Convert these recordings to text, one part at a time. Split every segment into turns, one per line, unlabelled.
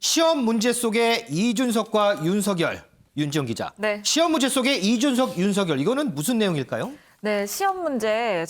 시험 문제 속에 이준석과 윤석열, 윤지영 기자.
네.
시험 문제 속에 이준석, 윤석열, 이거는 무슨 내용일까요?
네, 시험 문제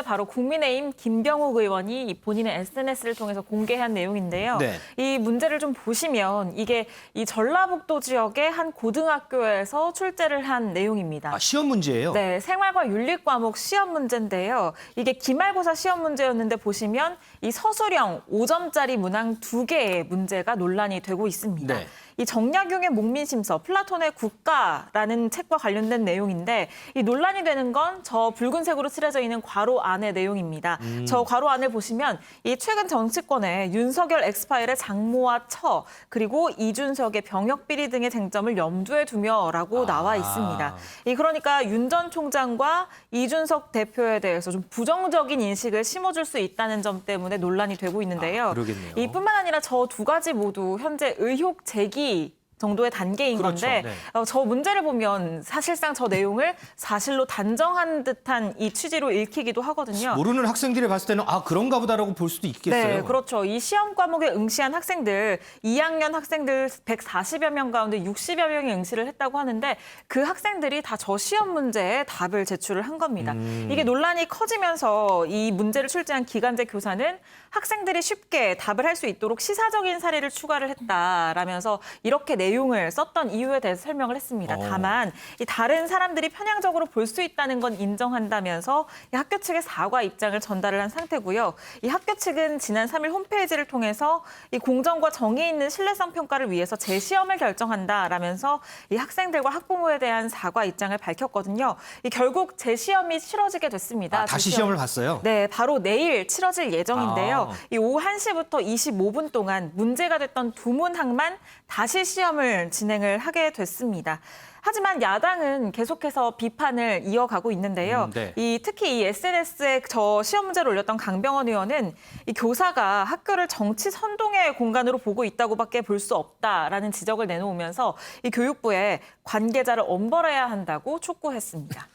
바로 국민의힘 김병욱 의원이 본인의 SNS를 통해서 공개한 내용인데요.
네.
이 문제를 좀 보시면 이게 이 전라북도 지역의 한 고등학교에서 출제를 한 내용입니다.
아, 시험 문제예요?
네, 생활과 윤리 과목 시험 문제인데요. 이게 기말고사 시험 문제였는데 보시면 이 서술형 5점짜리 문항 2개의 문제가 논란이 되고 있습니다.
네.
이 정약용의 목민심서, 플라톤의 국가라는 책과 관련된 내용인데 이 논란이 되는 건 저 붉은색으로 칠해져 있는 괄호 안의 내용입니다. 저 괄호 안을 보시면 이 최근 정치권에 윤석열 엑스파일의 장모와 처 그리고 이준석의 병역 비리 등의 쟁점을 염두에 두며라고 나와 있습니다. 그러니까 윤 전 총장과 이준석 대표에 대해서 좀 부정적인 인식을 심어줄 수 있다는 점 때문에 논란이 되고 있는데요.
그러겠네요.
이뿐만 아니라 저 두 가지 모두 현재 의혹 제기 정도의 단계인
그렇죠.
건데
네.
저 문제를 보면 사실상 저 내용을 사실로 단정한 듯한 이 취지로 읽히기도 하거든요.
모르는 학생들이 봤을 때는 아, 그런가 보다라고 볼 수도 있겠어요.
네, 그렇죠. 이 시험 과목에 응시한 학생들, 2학년 학생들 140여 명 가운데 60여 명이 응시를 했다고 하는데 그 학생들이 다 저 시험 문제에 답을 제출을 한 겁니다. 이게 논란이 커지면서 이 문제를 출제한 기간제 교사는 학생들이 쉽게 답을 할 수 있도록 시사적인 사례를 추가를 했다라면서 이렇게 내용을 썼던 이유에 대해서 설명을 했습니다. 다만 이 다른 사람들이 편향적으로 볼 수 있다는 건 인정한다면서 이 학교 측에 사과 입장을 전달을 한 상태고요. 이 학교 측은 지난 3일 홈페이지를 통해서 이 공정과 정의 있는 신뢰성 평가를 위해서 재시험을 결정한다라면서 이 학생들과 학부모에 대한 사과 입장을 밝혔거든요. 결국 재시험이 치러지게 됐습니다.
아, 다시 시험을 봤어요?
네, 바로 내일 치러질 예정인데요. 이 오후 1시부터 25분 동안 문제가 됐던 두 문항만 다시 시험을 진행을 하게 됐습니다. 하지만 야당은 계속해서 비판을 이어가고 있는데요.
네.
특히 이 SNS에 저 시험 문제를 올렸던 강병원 의원은 이 교사가 학교를 정치 선동의 공간으로 보고 있다고밖에 볼 수 없다라는 지적을 내놓으면서 이 교육부에 관계자를 엄벌해야 한다고 촉구했습니다.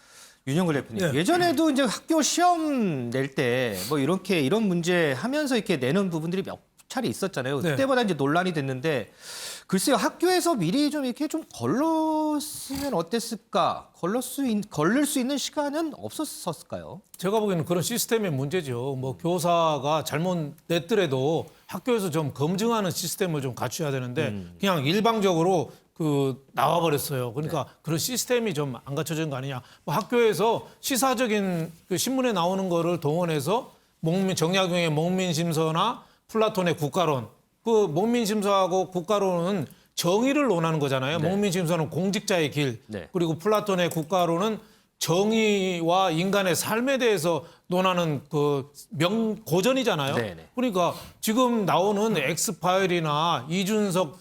윤영글 대표님,
네.
예전에도 이제 학교 시험 낼 때 뭐 이렇게 이런 문제 하면서 이렇게 내는 부분들이 몇 차례 있었잖아요.
네.
그때마다 이제 논란이 됐는데 글쎄요, 학교에서 미리 좀 이렇게 좀 걸렀으면 어땠을까? 걸릴 수 있는 시간은 없었을까요?
제가 보기에는 그런 시스템의 문제죠. 뭐 교사가 잘못 냈더라도 학교에서 좀 검증하는 시스템을 좀 갖춰야 되는데 그냥 일방적으로 나와버렸어요. 그러니까 그런 시스템이 좀 안 갖춰진 거 아니냐. 뭐 학교에서 시사적인 신문에 나오는 거를 동원해서 정약용의 목민심서나 플라톤의 국가론, 목민심서하고 국가론은 정의를 논하는 거잖아요.
네.
목민심서는 공직자의 길,
네.
그리고 플라톤의 국가론은 정의와 인간의 삶에 대해서 논하는 고전이잖아요.
네네.
그러니까 지금 나오는 엑스파일이나 이준석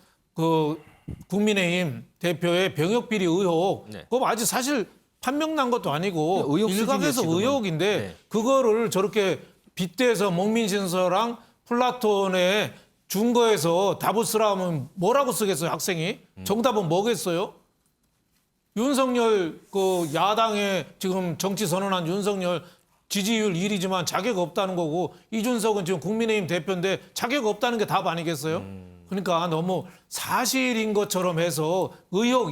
국민의힘 대표의 병역 비리 의혹,
네.
그거 아직 사실 판명 난 것도 아니고
의혹
일각에서
수준이에요, 지금은.
의혹인데
네.
그거를 저렇게 빗대서 목민심서랑 플라톤의 준 거에서 답을 쓰라면 뭐라고 쓰겠어요, 학생이? 정답은 뭐겠어요? 윤석열 야당에 지금 정치 선언한 윤석열 지지율 1위지만 자격 없다는 거고 이준석은 지금 국민의힘 대표인데 자격 없다는 게 답 아니겠어요? 그러니까 너무 사실인 것처럼 해서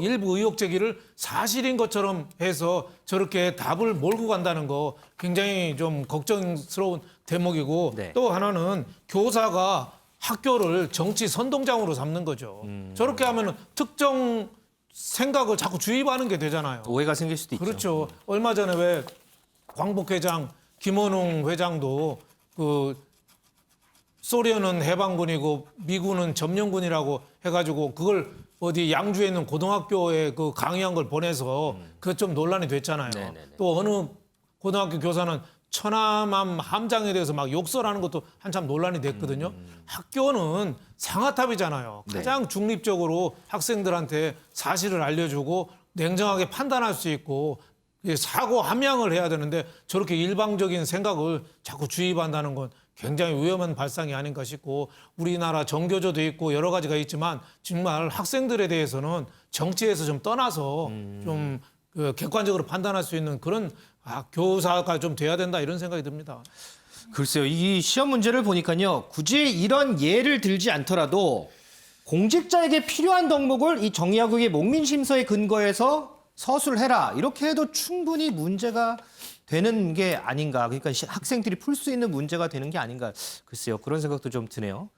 일부 의혹 제기를 사실인 것처럼 해서 저렇게 답을 몰고 간다는 거 굉장히 좀 걱정스러운 대목이고
네.
또 하나는 교사가 학교를 정치 선동장으로 삼는 거죠. 저렇게 하면은 특정 생각을 자꾸 주입하는 게 되잖아요.
오해가 생길 수도 있죠.
그렇죠. 얼마 전에 왜 광복 회장 김원웅 회장도 소련은 해방군이고 미군은 점령군이라고 해가지고 그걸 어디 양주에 있는 고등학교에 강의한 걸 보내서 그것 좀 논란이 됐잖아요.
네네네.
또 어느 고등학교 교사는 천안함 함장에 대해서 막 욕설하는 것도 한참 논란이 됐거든요. 학교는 상아탑이잖아요.
네.
가장 중립적으로 학생들한테 사실을 알려주고 냉정하게 판단할 수 있고 사고 함양을 해야 되는데 저렇게 일방적인 생각을 자꾸 주입한다는 건 굉장히 위험한 발상이 아닌가 싶고 우리나라 정교조도 있고 여러 가지가 있지만 정말 학생들에 대해서는 정치에서 좀 떠나서 좀 객관적으로 판단할 수 있는 그런 교사가 좀 돼야 된다 이런 생각이 듭니다.
글쎄요, 이 시험 문제를 보니까요, 굳이 이런 예를 들지 않더라도 공직자에게 필요한 덕목을 이 정의화국의 목민심서에 근거해서 서술해라. 이렇게 해도 충분히 문제가 되는 게 아닌가. 그러니까 학생들이 풀 수 있는 문제가 되는 게 아닌가. 글쎄요. 그런 생각도 좀 드네요.